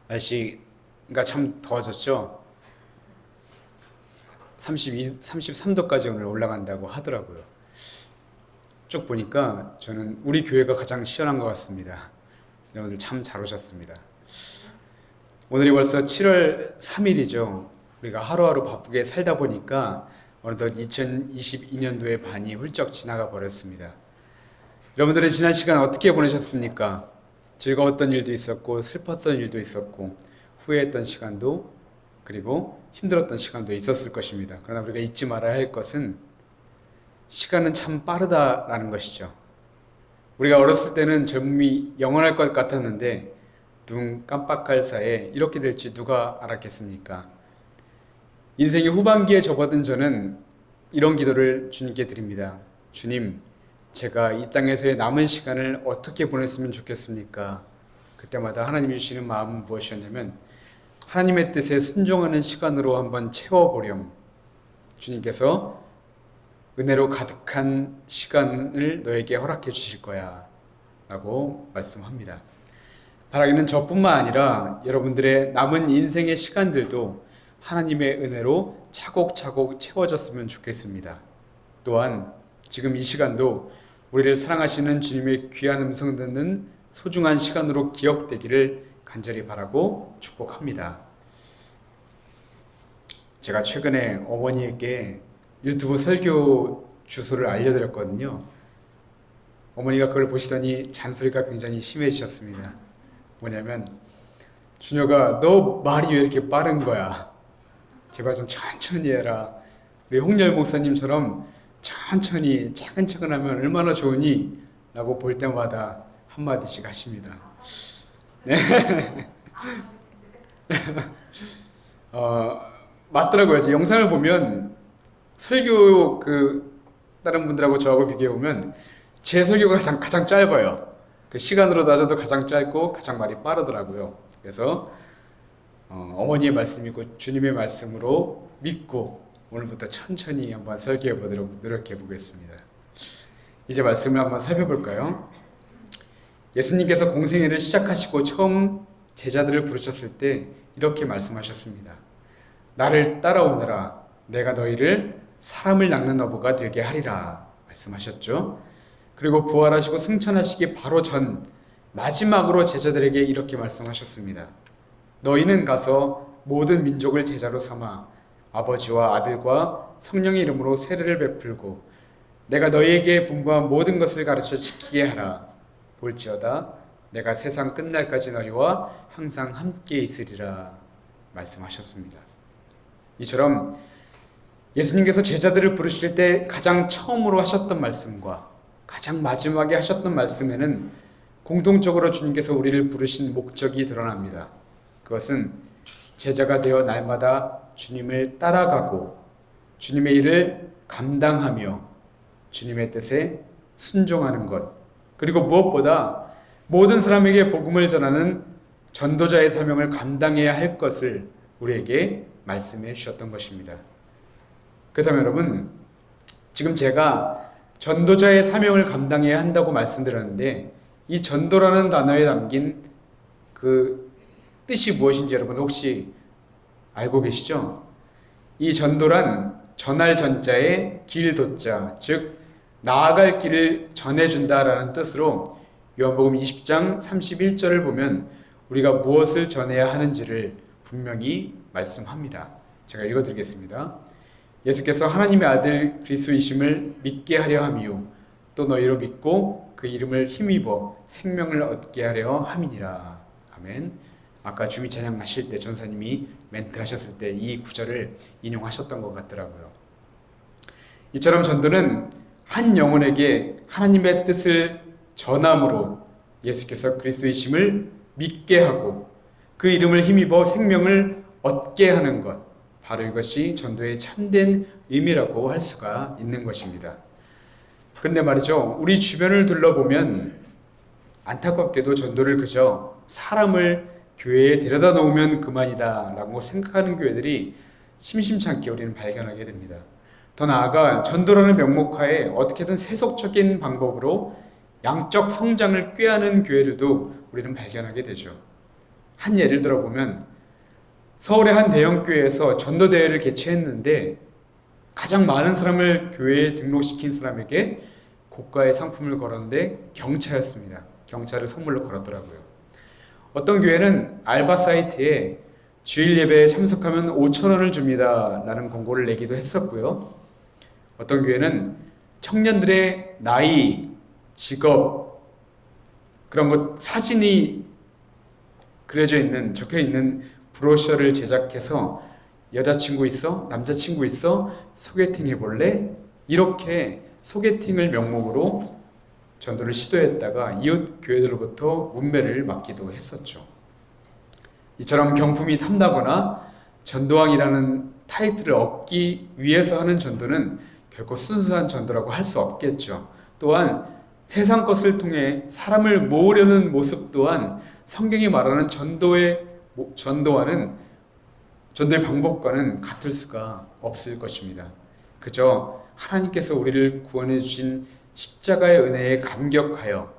날씨가 참 더워졌죠. 33도까지 오늘 올라간다고 하더라고요. 쭉 보니까 저는 우리 교회가 가장 시원한 것 같습니다. 여러분들 참 잘 오셨습니다. 오늘이 벌써 7월 3일이죠. 우리가 하루하루 바쁘게 살다 보니까 어느덧 2022년도의 반이 훌쩍 지나가 버렸습니다. 여러분들은 지난 시간 어떻게 보내셨습니까? 즐거웠던 일도 있었고 슬펐던 일도 있었고 후회했던 시간도 그리고 힘들었던 시간도 있었을 것입니다. 그러나 우리가 잊지 말아야 할 것은 시간은 참 빠르다라는 것이죠. 우리가 어렸을 때는 젊음이 영원할 것 같았는데 눈 깜빡할 사이에 이렇게 될지 누가 알았겠습니까? 인생의 후반기에 접어든 저는 이런 기도를 주님께 드립니다. 주님, 제가 이 땅에서의 남은 시간을 어떻게 보냈으면 좋겠습니까? 그때마다 하나님이 주시는 마음은 무엇이었냐면 하나님의 뜻에 순종하는 시간으로 한번 채워보렴. 주님께서 은혜로 가득한 시간을 너에게 허락해 주실 거야 라고 말씀합니다. 바라기는 저뿐만 아니라 여러분들의 남은 인생의 시간들도 하나님의 은혜로 차곡차곡 채워졌으면 좋겠습니다. 또한 지금 이 시간도 우리를 사랑하시는 주님의 귀한 음성 듣는 소중한 시간으로 기억되기를 간절히 바라고 축복합니다. 제가 최근에 어머니에게 유튜브 설교 주소를 알려드렸거든요. 어머니가 그걸 보시더니 잔소리가 굉장히 심해지셨습니다. 뭐냐면 준혁아, 너 말이 왜 이렇게 빠른 거야? 제발 좀 천천히 해라. 우리 홍열 목사님처럼 천천히 차근차근 하면 얼마나 좋으니? 라고 볼 때마다 한마디씩 하십니다. 네. 맞더라고요. 영상을 보면 설교 다른 분들하고 저하고 비교해보면 제 설교가 가장 짧아요. 그 시간으로 따져도 가장 짧고 가장 말이 빠르더라고요. 그래서 어머니의 말씀이고 주님의 말씀으로 믿고 오늘부터 천천히 한번 설교해 보도록 노력해 보겠습니다. 이제 말씀을 한번 살펴볼까요? 예수님께서 공생애를 시작하시고 처음 제자들을 부르셨을 때 이렇게 말씀하셨습니다. 나를 따라오너라. 내가 너희를 사람을 낚는 어부가 되게 하리라 말씀하셨죠. 그리고 부활하시고 승천하시기 바로 전 마지막으로 제자들에게 이렇게 말씀하셨습니다. 너희는 가서 모든 민족을 제자로 삼아 아버지와 아들과 성령의 이름으로 세례를 베풀고 내가 너희에게 분부한 모든 것을 가르쳐 지키게 하라. 볼지어다 내가 세상 끝날까지 너희와 항상 함께 있으리라 말씀하셨습니다. 이처럼 예수님께서 제자들을 부르실 때 가장 처음으로 하셨던 말씀과 가장 마지막에 하셨던 말씀에는 공통적으로 주님께서 우리를 부르신 목적이 드러납니다. 그것은 제자가 되어 날마다 주님을 따라가고 주님의 일을 감당하며 주님의 뜻에 순종하는 것, 그리고 무엇보다 모든 사람에게 복음을 전하는 전도자의 사명을 감당해야 할 것을 우리에게 말씀해 주셨던 것입니다. 그렇다면 여러분, 지금 제가 전도자의 사명을 감당해야 한다고 말씀드렸는데 이 전도라는 단어에 담긴 그 뜻이 무엇인지 여러분 혹시 알고 계시죠? 이 전도란 전할 전자에 길 도자, 즉 나아갈 길을 전해준다라는 뜻으로 요한복음 20장 31절을 보면 우리가 무엇을 전해야 하는지를 분명히 말씀합니다. 제가 읽어드리겠습니다. 예수께서 하나님의 아들 그리스도이심을 믿게 하려 함이요 또 너희로 믿고 그 이름을 힘입어 생명을 얻게 하려 함이니라. 아멘. 아까 주미 찬양 하실 때 전사님이 멘트 하셨을 때 이 구절을 인용하셨던 것 같더라고요. 이처럼 전도는 한 영혼에게 하나님의 뜻을 전함으로 예수께서 그리스도이심을 믿게 하고 그 이름을 힘입어 생명을 얻게 하는 것, 바로 이것이 전도의 참된 의미라고 할 수가 있는 것입니다. 그런데 말이죠, 우리 주변을 둘러보면 안타깝게도 전도를 그저 사람을 교회에 데려다 놓으면 그만이다 라고 생각하는 교회들이 심심찮게 우리는 발견하게 됩니다. 더 나아가 전도라는 명목하에 어떻게든 세속적인 방법으로 양적 성장을 꾀하는 교회들도 우리는 발견하게 되죠. 한 예를 들어보면 서울의 한 대형교회에서 전도대회를 개최했는데 가장 많은 사람을 교회에 등록시킨 사람에게 고가의 상품을 걸었는데 경차였습니다. 경차를 선물로 걸었더라고요. 어떤 교회는 알바 사이트에 주일 예배에 참석하면 5,000원을 줍니다 라는 광고를 내기도 했었고요. 어떤 교회는 청년들의 나이, 직업, 그런 것 사진이 그려져 있는, 적혀 있는 브로셔를 제작해서 여자친구 있어? 남자친구 있어? 소개팅 해볼래? 이렇게 소개팅을 명목으로 전도를 시도했다가 이웃 교회들로부터 문매를 맞기도 했었죠. 이처럼 경품이 탐나거나 전도왕이라는 타이틀을 얻기 위해서 하는 전도는 결코 순수한 전도라고 할 수 없겠죠. 또한 세상 것을 통해 사람을 모으려는 모습 또한 성경이 말하는 전도의 방법과는 같을 수가 없을 것입니다. 그저 하나님께서 우리를 구원해 주신 십자가의 은혜에 감격하여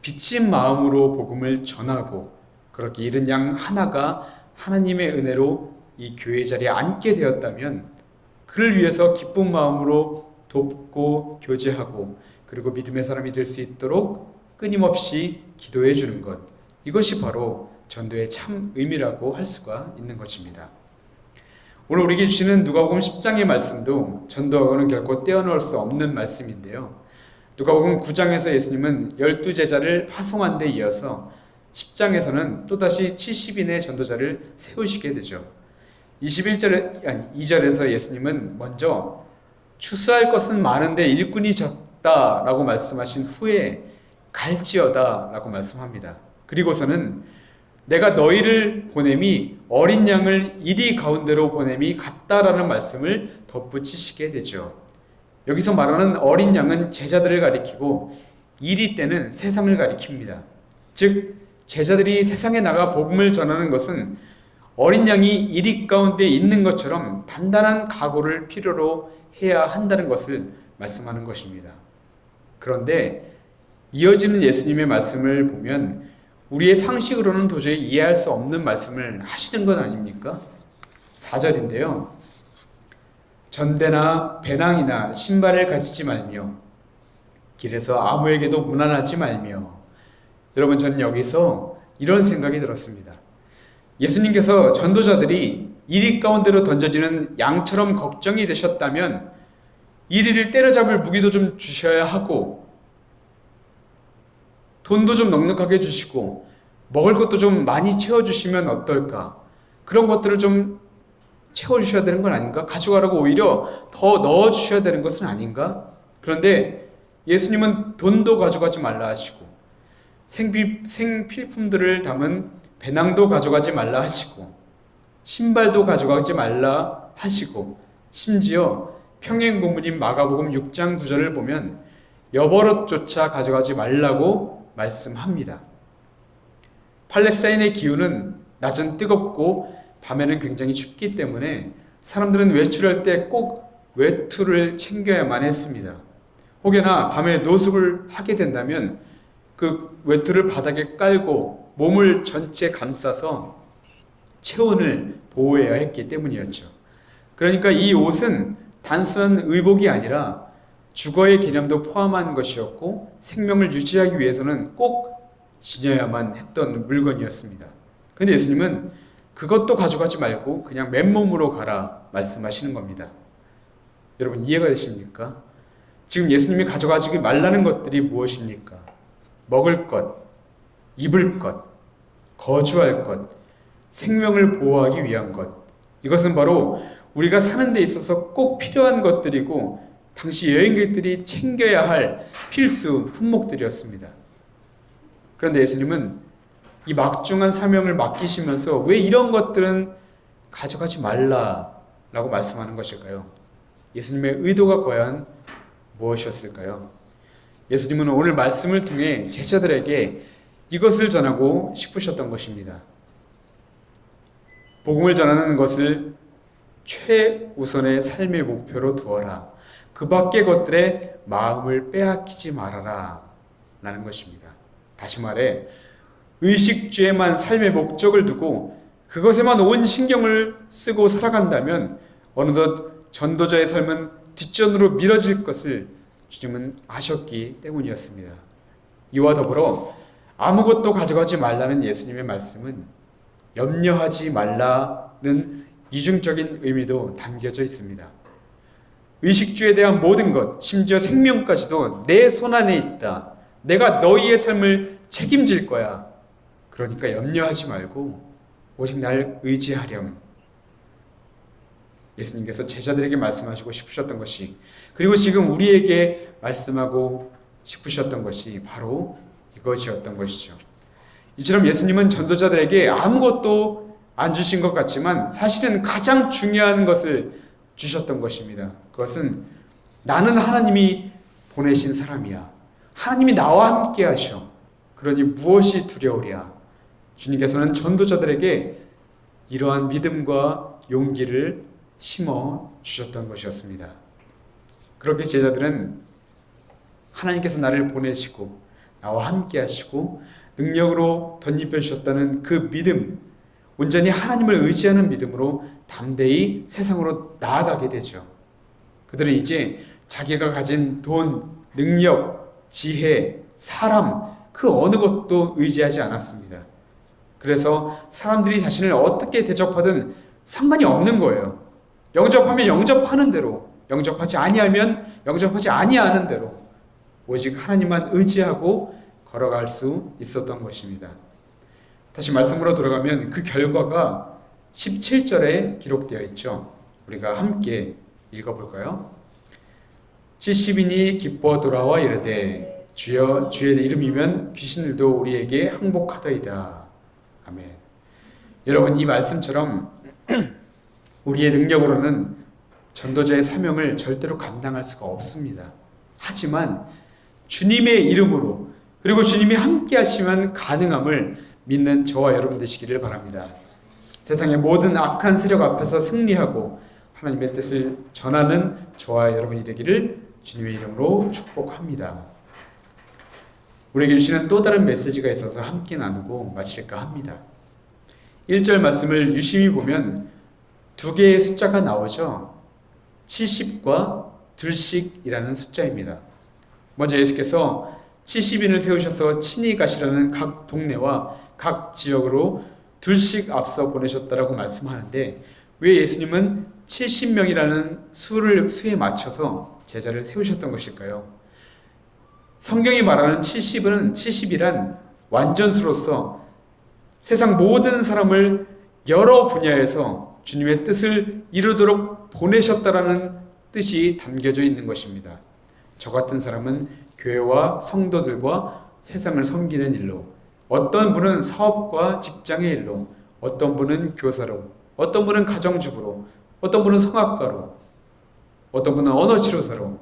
비친 마음으로 복음을 전하고 그렇게 잃은 양 하나가 하나님의 은혜로 이 교회 자리에 앉게 되었다면 그를 위해서 기쁜 마음으로 돕고 교제하고 그리고 믿음의 사람이 될 수 있도록 끊임없이 기도해 주는 것, 이것이 바로 전도의 참 의미라고 할 수가 있는 것입니다. 오늘 우리에게 주시는 누가복음 10장의 말씀도 전도하고는 결코 떼어놓을 수 없는 말씀인데요. 누가복음 9장에서 예수님은 12제자를 파송한 데 이어서 10장에서는 또다시 70인의 전도자를 세우시게 되죠. 2절에서 예수님은 먼저 추수할 것은 많은데 일꾼이 적다라고 말씀하신 후에 갈지어다 라고 말씀합니다. 그리고서는 내가 너희를 보냄이 어린 양을 이리 가운데로 보냄이 같다라는 말씀을 덧붙이시게 되죠. 여기서 말하는 어린 양은 제자들을 가리키고 이리 때는 세상을 가리킵니다. 즉 제자들이 세상에 나가 복음을 전하는 것은 어린 양이 이리 가운데 있는 것처럼 단단한 각오를 필요로 해야 한다는 것을 말씀하는 것입니다. 그런데 이어지는 예수님의 말씀을 보면 우리의 상식으로는 도저히 이해할 수 없는 말씀을 하시는 것 아닙니까? 4절인데요. 전대나 배낭이나 신발을 가지지 말며 길에서 아무에게도 무난하지 말며. 여러분, 저는 여기서 이런 생각이 들었습니다. 예수님께서 전도자들이 이리 가운데로 던져지는 양처럼 걱정이 되셨다면 이리를 때려잡을 무기도 좀 주셔야 하고 돈도 좀 넉넉하게 주시고 먹을 것도 좀 많이 채워주시면 어떨까? 그런 것들을 좀 채워주셔야 되는 건 아닌가? 가져가라고 오히려 더 넣어주셔야 되는 것은 아닌가? 그런데 예수님은 돈도 가져가지 말라 하시고 생필품들을 담은 배낭도 가져가지 말라 하시고 신발도 가져가지 말라 하시고 심지어 평행본문인 마가복음 6장 9절을 보면 여벌옷조차 가져가지 말라고 말씀합니다. 팔레스타인의 기후는 낮은 뜨겁고 밤에는 굉장히 춥기 때문에 사람들은 외출할 때 꼭 외투를 챙겨야만 했습니다. 혹여나 밤에 노숙을 하게 된다면 그 외투를 바닥에 깔고 몸을 전체 감싸서 체온을 보호해야 했기 때문이었죠. 그러니까 이 옷은 단순한 의복이 아니라 주거의 개념도 포함한 것이었고 생명을 유지하기 위해서는 꼭 지녀야만 했던 물건이었습니다. 그런데 예수님은 그것도 가져가지 말고 그냥 맨몸으로 가라 말씀하시는 겁니다. 여러분, 이해가 되십니까? 지금 예수님이 가져가지 말라는 것들이 무엇입니까? 먹을 것, 입을 것, 거주할 것, 생명을 보호하기 위한 것. 이것은 바로 우리가 사는 데 있어서 꼭 필요한 것들이고 당시 여행객들이 챙겨야 할 필수 품목들이었습니다. 그런데 예수님은 이 막중한 사명을 맡기시면서 왜 이런 것들은 가져가지 말라라고 말씀하는 것일까요? 예수님의 의도가 과연 무엇이었을까요? 예수님은 오늘 말씀을 통해 제자들에게 이것을 전하고 싶으셨던 것입니다. 복음을 전하는 것을 최우선의 삶의 목표로 두어라. 그 밖의 것들에 마음을 빼앗기지 말아라 라는 것입니다. 다시 말해 의식주에만 삶의 목적을 두고 그것에만 온 신경을 쓰고 살아간다면 어느덧 전도자의 삶은 뒷전으로 미뤄질 것을 주님은 아셨기 때문이었습니다. 이와 더불어 아무것도 가져가지 말라는 예수님의 말씀은 염려하지 말라는 이중적인 의미도 담겨져 있습니다. 의식주에 대한 모든 것, 심지어 생명까지도 내 손안에 있다. 내가 너희의 삶을 책임질 거야. 그러니까 염려하지 말고 오직 날 의지하렴. 예수님께서 제자들에게 말씀하시고 싶으셨던 것이, 그리고 지금 우리에게 말씀하고 싶으셨던 것이 바로 이것이었던 것이죠. 이처럼 예수님은 전도자들에게 아무것도 안 주신 것 같지만 사실은 가장 중요한 것을 주셨던 것입니다. 그것은 나는 하나님이 보내신 사람이야. 하나님이 나와 함께 하셔. 그러니 무엇이 두려우랴. 주님께서는 전도자들에게 이러한 믿음과 용기를 심어 주셨던 것이었습니다. 그렇게 제자들은 하나님께서 나를 보내시고 나와 함께 하시고 능력으로 덧입혀 주셨다는 그 믿음, 온전히 하나님을 의지하는 믿음으로 담대히 세상으로 나아가게 되죠. 그들은 이제 자기가 가진 돈, 능력, 지혜, 사람, 그 어느 것도 의지하지 않았습니다. 그래서 사람들이 자신을 어떻게 대접하든 상관이 없는 거예요. 영접하면 영접하는 대로, 영접하지 아니하면 영접하지 아니하는 대로 오직 하나님만 의지하고 걸어갈 수 있었던 것입니다. 다시 말씀으로 돌아가면 그 결과가 17절에 기록되어 있죠. 우리가 함께 읽어볼까요? 70인이 기뻐 돌아와 이르되 주여 주의 이름이면 귀신들도 우리에게 항복하더이다. 아멘. 여러분, 이 말씀처럼 우리의 능력으로는 전도자의 사명을 절대로 감당할 수가 없습니다. 하지만 주님의 이름으로, 그리고 주님이 함께 하시면 가능함을 믿는 저와 여러분 되시기를 바랍니다. 세상의 모든 악한 세력 앞에서 승리하고 하나님의 뜻을 전하는 저와 여러분이 되기를 주님의 이름으로 축복합니다. 우리에게 주시는 또 다른 메시지가 있어서 함께 나누고 마칠까 합니다. 1절 말씀을 유심히 보면 두 개의 숫자가 나오죠. 70과 둘씩이라는 숫자입니다. 먼저 예수께서 70인을 세우셔서 친히 가시라는 각 동네와 각 지역으로 둘씩 앞서 보내셨다라고 말씀하는데, 왜 예수님은 70명이라는 수에 맞춰서 제자를 세우셨던 것일까요? 성경이 말하는 70이란 완전수로서 세상 모든 사람을 여러 분야에서 주님의 뜻을 이루도록 보내셨다라는 뜻이 담겨져 있는 것입니다. 저 같은 사람은 교회와 성도들과 세상을 섬기는 일로, 어떤 분은 사업과 직장의 일로, 어떤 분은 교사로, 어떤 분은 가정주부로, 어떤 분은 성악가로, 어떤 분은 언어치료사로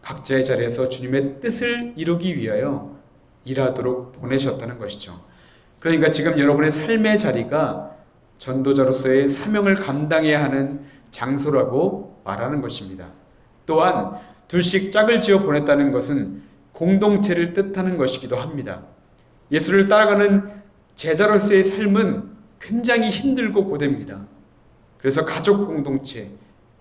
각자의 자리에서 주님의 뜻을 이루기 위하여 일하도록 보내셨다는 것이죠. 그러니까 지금 여러분의 삶의 자리가 전도자로서의 사명을 감당해야 하는 장소라고 말하는 것입니다. 또한 둘씩 짝을 지어 보냈다는 것은 공동체를 뜻하는 것이기도 합니다. 예수를 따라가는 제자로서의 삶은 굉장히 힘들고 고됩니다. 그래서 가족 공동체,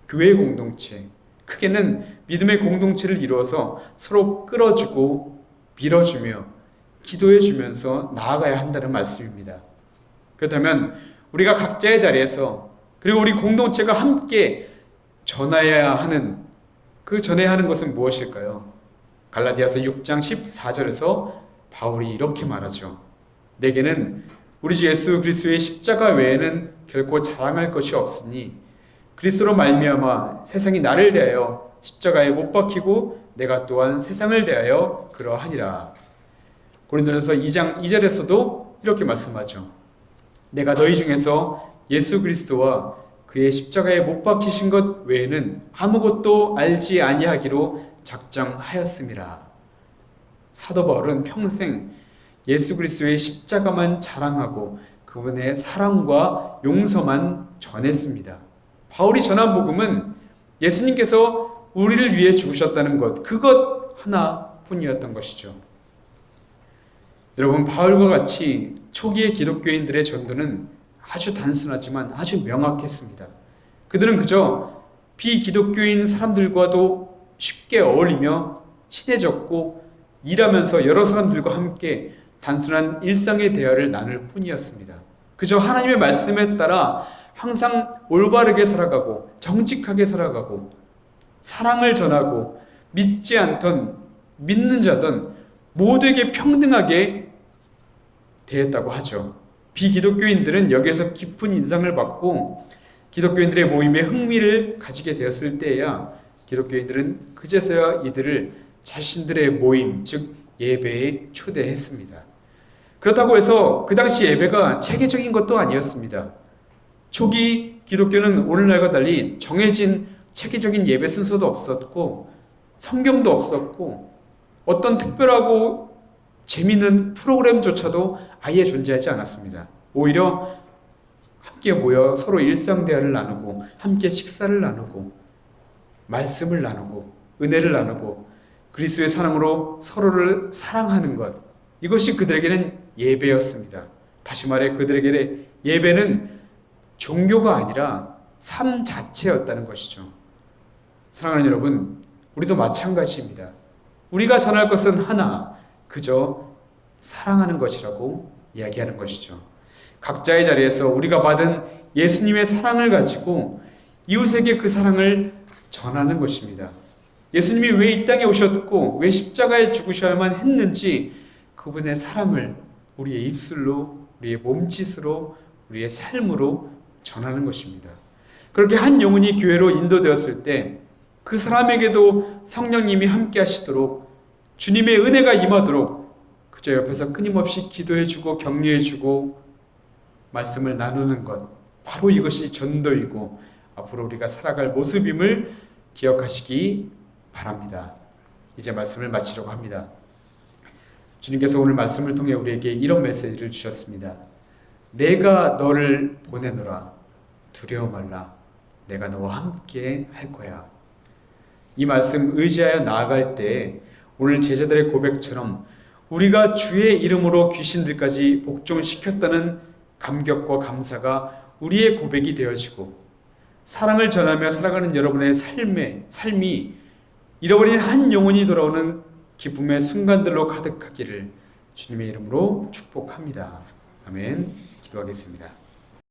교회 공동체, 크게는 믿음의 공동체를 이루어서 서로 끌어주고 밀어주며 기도해주면서 나아가야 한다는 말씀입니다. 그렇다면 우리가 각자의 자리에서, 그리고 우리 공동체가 함께 전해야 하는 것은 무엇일까요? 갈라디아서 6장 14절에서 바울이 이렇게 말하죠. 내게는 우리 주 예수 그리스도의 십자가 외에는 결코 자랑할 것이 없으니 그리스도로 말미암아 세상이 나를 대하여 십자가에 못 박히고 내가 또한 세상을 대하여 그러하니라. 고린도전서 2장 2절에서도 이렇게 말씀하죠. 내가 너희 중에서 예수 그리스도와 그의 십자가에 못 박히신 것 외에는 아무것도 알지 아니하기로 작정하였음이라. 사도 바울은 평생 예수 그리스도의 십자가만 자랑하고 그분의 사랑과 용서만 전했습니다. 바울이 전한 복음은 예수님께서 우리를 위해 죽으셨다는 것, 그것 하나뿐이었던 것이죠. 여러분, 바울과 같이 초기의 기독교인들의 전도는 아주 단순하지만 아주 명확했습니다. 그들은 그저 비기독교인 사람들과도 쉽게 어울리며 친해졌고 일하면서 여러 사람들과 함께 단순한 일상의 대화를 나눌 뿐이었습니다. 그저 하나님의 말씀에 따라 항상 올바르게 살아가고 정직하게 살아가고 사랑을 전하고 믿지 않던 믿는 자든 모두에게 평등하게 대했다고 하죠. 비기독교인들은 여기에서 깊은 인상을 받고 기독교인들의 모임에 흥미를 가지게 되었을 때에야 기독교인들은 그제서야 이들을 자신들의 모임, 즉 예배에 초대했습니다. 그렇다고 해서 그 당시 예배가 체계적인 것도 아니었습니다. 초기 기독교는 오늘날과 달리 정해진 체계적인 예배 순서도 없었고 성경도 없었고 어떤 특별하고 재미있는 프로그램조차도 아예 존재하지 않았습니다. 오히려 함께 모여 서로 일상 대화를 나누고 함께 식사를 나누고 말씀을 나누고 은혜를 나누고 그리스도의 사랑으로 서로를 사랑하는 것, 이것이 그들에게는 예배였습니다. 다시 말해 그들에게 예배는 종교가 아니라 삶 자체였다는 것이죠. 사랑하는 여러분, 우리도 마찬가지입니다. 우리가 전할 것은 하나, 그저 사랑하는 것이라고 이야기하는 것이죠. 각자의 자리에서 우리가 받은 예수님의 사랑을 가지고 이웃에게 그 사랑을 전하는 것입니다. 예수님이 왜 이 땅에 오셨고 왜 십자가에 죽으셔야만 했는지 그분의 사랑을 우리의 입술로, 우리의 몸짓으로, 우리의 삶으로 전하는 것입니다. 그렇게 한 영혼이 교회로 인도되었을 때 그 사람에게도 성령님이 함께 하시도록 주님의 은혜가 임하도록 그저 옆에서 끊임없이 기도해주고 격려해주고 말씀을 나누는 것, 바로 이것이 전도이고 앞으로 우리가 살아갈 모습임을 기억하시기 바랍니다. 이제 말씀을 마치려고 합니다. 주님께서 오늘 말씀을 통해 우리에게 이런 메시지를 주셨습니다. 내가 너를 보내노라. 두려워 말라. 내가 너와 함께 할 거야. 이 말씀 의지하여 나아갈 때 오늘 제자들의 고백처럼 우리가 주의 이름으로 귀신들까지 복종시켰다는 감격과 감사가 우리의 고백이 되어지고 사랑을 전하며 살아가는 여러분의 삶이 잃어버린 한 영혼이 돌아오는 기쁨의 순간들로 가득하기를 주님의 이름으로 축복합니다. 아멘. 기도하겠습니다.